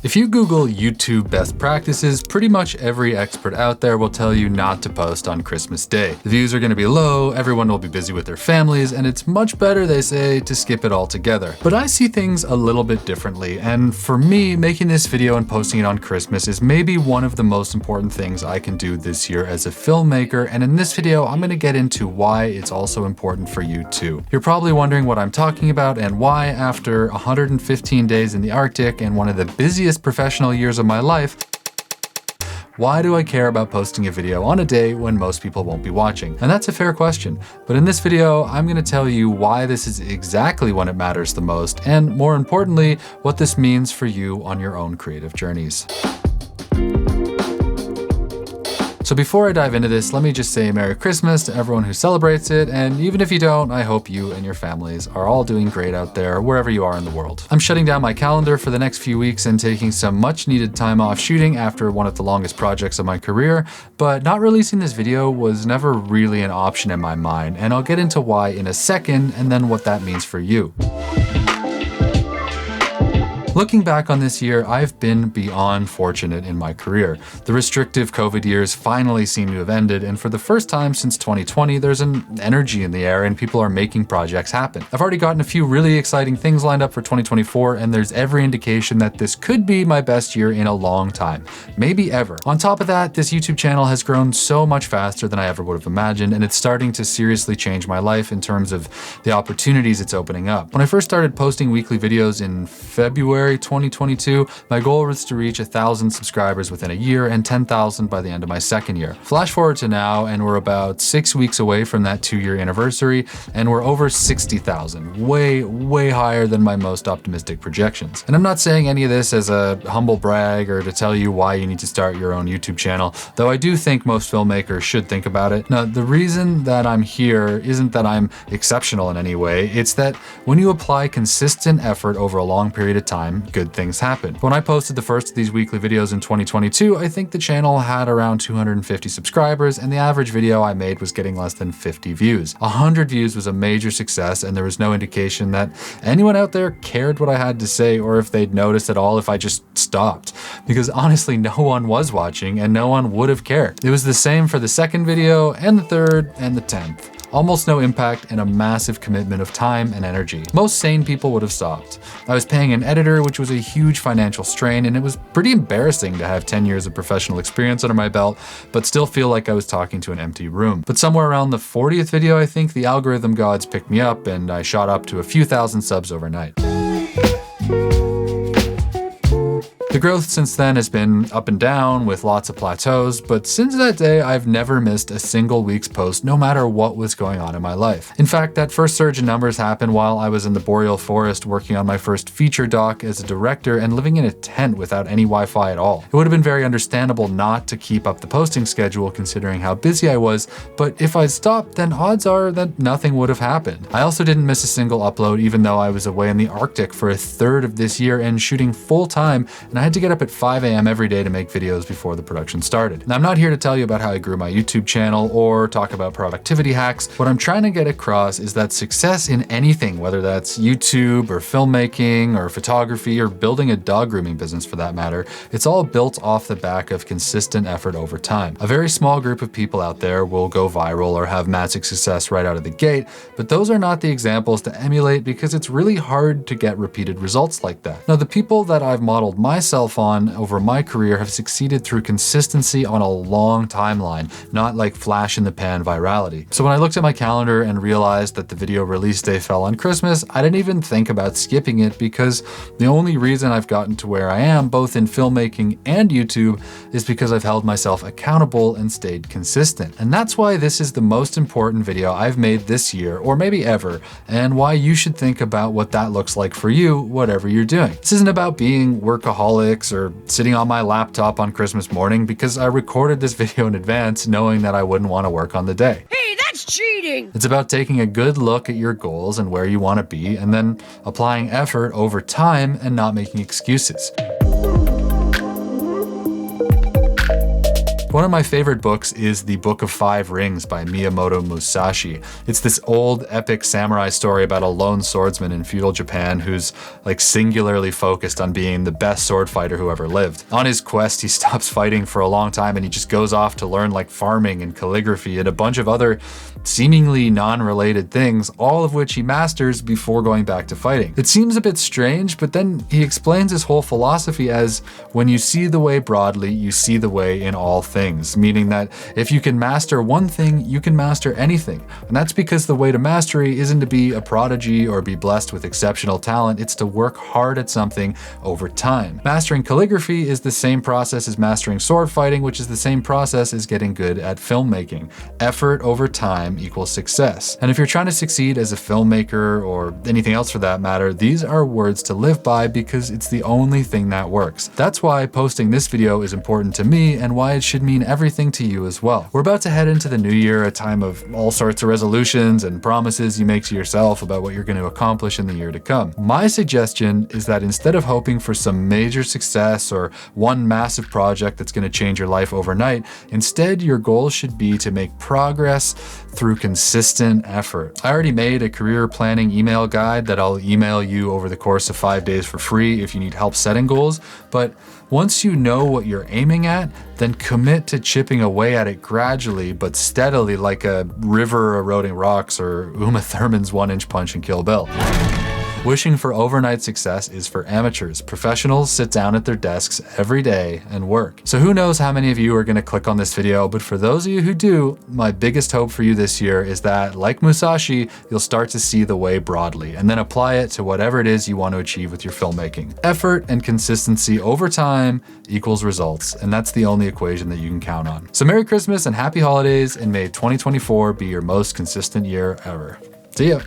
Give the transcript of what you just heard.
If you Google YouTube best practices, pretty much every expert out there will tell you not to post on Christmas Day. The views are going to be low, everyone will be busy with their families, and it's much better, they say, to skip it altogether. But I see things a little bit differently, and for me, making this video and posting it on Christmas is maybe one of the most important things I can do this year as a filmmaker, and in this video, I'm going to get into why it's also important for you too. You're probably wondering what I'm talking about and why, after 115 days in the Arctic and one of the busiest professional years of my life, why do I care about posting a video on a day when most people won't be watching? And that's a fair question. But in this video, I'm going to tell you why this is exactly when it matters the most, and more importantly, what this means for you on your own creative journeys. So before I dive into this, let me just say Merry Christmas to everyone who celebrates it, and even if you don't, I hope you and your families are all doing great out there, wherever you are in the world. I'm shutting down my calendar for the next few weeks and taking some much needed time off shooting after one of the longest projects of my career, but not releasing this video was never really an option in my mind, and I'll get into why in a second, and then what that means for you. Looking back on this year, I've been beyond fortunate in my career. The restrictive COVID years finally seem to have ended, and for the first time since 2020, there's an energy in the air and people are making projects happen. I've already gotten a few really exciting things lined up for 2024, and there's every indication that this could be my best year in a long time, maybe ever. On top of that, this YouTube channel has grown so much faster than I ever would have imagined, and it's starting to seriously change my life in terms of the opportunities it's opening up. When I first started posting weekly videos in February 2022, my goal was to reach 1,000 subscribers within a year and 10,000 by the end of my second year. Flash forward to now, and we're about 6 weeks away from that 2-year anniversary, and we're over 60,000, way higher than my most optimistic projections. And I'm not saying any of this as a humble brag or to tell you why you need to start your own YouTube channel, though I do think most filmmakers should think about it. Now, the reason that I'm here isn't that I'm exceptional in any way, it's that when you apply consistent effort over a long period of time, good things happen. When I posted the first of these weekly videos in 2022, I think the channel had around 250 subscribers, and the average video I made was getting less than 50 views. 100 views was a major success, and there was no indication that anyone out there cared what I had to say or if they'd notice at all if I just stopped. Because honestly, no one was watching and no one would have cared. It was the same for the second video and the third and the 10th. Almost no impact and a massive commitment of time and energy. Most sane people would have stopped. I was paying an editor, which was a huge financial strain, and it was pretty embarrassing to have 10 years of professional experience under my belt, but still feel like I was talking to an empty room. But somewhere around the 40th video, I think, the algorithm gods picked me up and I shot up to a few thousand subs overnight. The growth since then has been up and down with lots of plateaus, but since that day, I've never missed a single week's post, no matter what was going on in my life. In fact, that first surge in numbers happened while I was in the boreal forest working on my first feature doc as a director and living in a tent without any Wi-Fi at all. It would have been very understandable not to keep up the posting schedule considering how busy I was, but if I'd stopped, then odds are that nothing would have happened. I also didn't miss a single upload even though I was away in the Arctic for a third of this year and shooting full time, and I had to get up at 5 a.m. every day to make videos before the production started. Now, I'm not here to tell you about how I grew my YouTube channel or talk about productivity hacks. What I'm trying to get across is that success in anything, whether that's YouTube or filmmaking or photography or building a dog grooming business for that matter, it's all built off the back of consistent effort over time. A very small group of people out there will go viral or have massive success right out of the gate, but those are not the examples to emulate because it's really hard to get repeated results like that. Now, the people that I've modeled myself on over my career have succeeded through consistency on a long timeline, not like flash in the pan virality. So when I looked at my calendar and realized that the video release day fell on Christmas, I didn't even think about skipping it because the only reason I've gotten to where I am, both in filmmaking and YouTube, is because I've held myself accountable and stayed consistent. And that's why this is the most important video I've made this year, or maybe ever, and why you should think about what that looks like for you, whatever you're doing. This isn't about being workaholics or sitting on my laptop on Christmas morning because I recorded this video in advance knowing that I wouldn't want to work on the day. Hey, that's cheating! It's about taking a good look at your goals and where you want to be, and then applying effort over time and not making excuses. One of my favorite books is The Book of Five Rings by Miyamoto Musashi. It's this old epic samurai story about a lone swordsman in feudal Japan who's like singularly focused on being the best sword fighter who ever lived. On his quest, he stops fighting for a long time and he just goes off to learn like farming and calligraphy and a bunch of other seemingly non-related things, all of which he masters before going back to fighting. It seems a bit strange, but then he explains his whole philosophy as when you see the way broadly, you see the way in all things, meaning that if you can master one thing, you can master anything. And that's because the way to mastery isn't to be a prodigy or be blessed with exceptional talent, it's to work hard at something over time. Mastering calligraphy is the same process as mastering sword fighting, which is the same process as getting good at filmmaking. Effort over time equals success. And if you're trying to succeed as a filmmaker or anything else for that matter, these are words to live by because it's the only thing that works. That's why posting this video is important to me and why it should mean everything to you as well. We're about to head into the new year, a time of all sorts of resolutions and promises you make to yourself about what you're going to accomplish in the year to come. My suggestion is that instead of hoping for some major success or one massive project that's going to change your life overnight, instead your goal should be to make progress through consistent effort. I already made a career planning email guide that I'll email you over the course of 5 days for free if you need help setting goals, but once you know what you're aiming at, then commit to chipping away at it gradually but steadily like a river eroding rocks or Uma Thurman's 1-inch punch in Kill Bill. Wishing for overnight success is for amateurs. Professionals sit down at their desks every day and work. So who knows how many of you are going to click on this video, but for those of you who do, my biggest hope for you this year is that, like Musashi, you'll start to see the way broadly and then apply it to whatever it is you want to achieve with your filmmaking. Effort and consistency over time equals results, and that's the only equation that you can count on. So Merry Christmas and Happy Holidays, and may 2024 be your most consistent year ever. See ya.